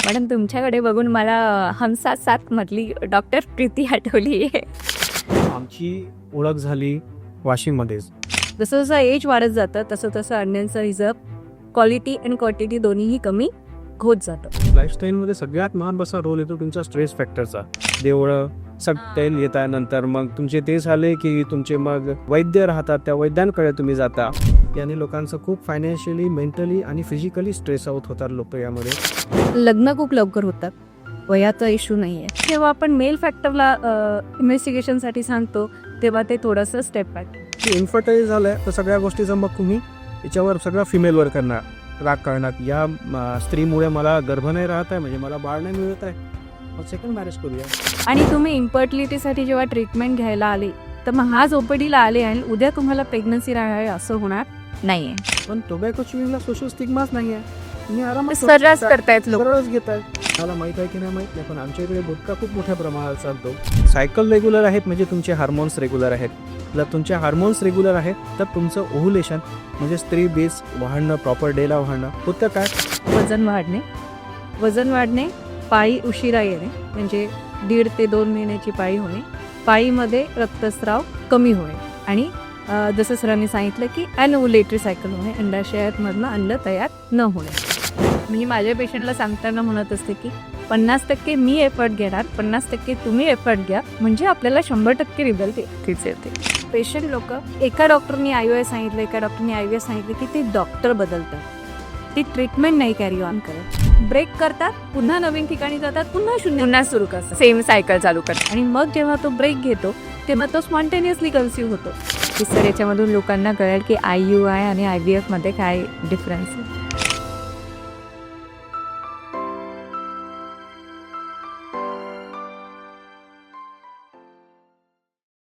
Madam तुमच्याकडे बघून मला हम साथ साथ मधली डॉक्टर प्रीती आठवली आहे. आमची ओळख झाली वाशिममध्येच. जसं जसं एज वाढत जातं तसं तसं अन्यांचं रिझर्व क्वालिटी आणि क्वांटिटी दोन्हीही कमी होत जातं. लाईफस्टाईलमध्ये सगळ्यात महत्त्वाचा रोल येतो तुमचा स्ट्रेस फॅक्टरचा. देवळं सगळं येत आहे, नंतर मग तुमचे ते झाले की तुमचे मग वैद्य राहतात, त्या वैद्यांकडे तुम्ही जाता. याने लोकांचं खूप फायनान्शियली, मेंटली आणि फिजिकली स्ट्रेस आउट होतात लोक यामध्ये. लग्न खूप लवकर होतात, वयाचा इश्यू नाही आहे. जेव्हा आपण मेल फॅक्टरला इन्व्हेस्टिगेशनसाठी सांगतो तेव्हा ते थोडंसं स्टेप बॅक. इन्फर्टाईल झालंय तर सगळ्या गोष्टीचं मग तुम्ही याच्यावर सगळं फिमेलवर करणार, राग करणार. या स्त्रीमुळे मला गर्भ नाही राहत आहे, म्हणजे मला बाळ नाही मिळत आहे, मग सेकंड मॅरेज करूया. आणि तुम्ही इन्फर्टिलिटीसाठी जेव्हा ट्रीटमेंट घ्यायला आले तर मग आज ओपीडीला आले आणि उद्या तुम्हाला प्रेग्नन्सी राहावे असं होणार नाहीये. पण टोबॅको च्युइंगला सोशल स्टिग्माच नाही आहे. तुम्ही आरामात सर्रास करतायत लोक. सरळच घेत आहेत. मला माहित आहे की नाही माहित नाही, पण आमच्या इकडे गुटखा खूप मोठ्या प्रमाणात चालतो. सायकल रेग्युलर आहेत म्हणजे तुमचे हार्मोन्स रेग्युलर आहेत. जर तुमचे हार्मोन्स रेग्युलर आहेत तर तुमचं ओव्हुलेशन म्हणजे स्त्री बीज वाढणं, प्रॉपर डेला वाढणं होतं. काय वजन वाढणे, पाळी उशिरा येणे म्हणजे 1.5 ते 2 महिन्याची पाळी होणे, पाळीमध्ये रक्तस्राव कमी होणे आणि जसं सरांनी सांगितलं की ॲनओव्हुलेटरी सायकल होणे, अंडाशयामधनं अंड तयार न होणे. मी माझ्या पेशंटला सांगताना म्हणत असते की 50% मी एफर्ट घेणार, 50% तुम्ही एफर्ट घ्या, म्हणजे आपल्याला 100% रिझल्ट येते. पेशंट लोक एका डॉक्टरनी IVF सांगितलं, एका डॉक्टरनी IVF सांगितलं की ते डॉक्टर बदलतात, ती ट्रीटमेंट नाही कॅरी ऑन करत. ब्रेक करतात, पुन्हा नवीन ठिकाणी जातात, पुन्हा सुरू करतात, सेम सायकल चालू करतात. आणि मग जेव्हा तो ब्रेक घेतो तेव्हा तो स्पॉन्टेनियसली कन्सिव्ह होतो. की सर याच्यामधून लोकांना कळेल की IUI आणि IVF मध्ये काय डिफरन्स आहे.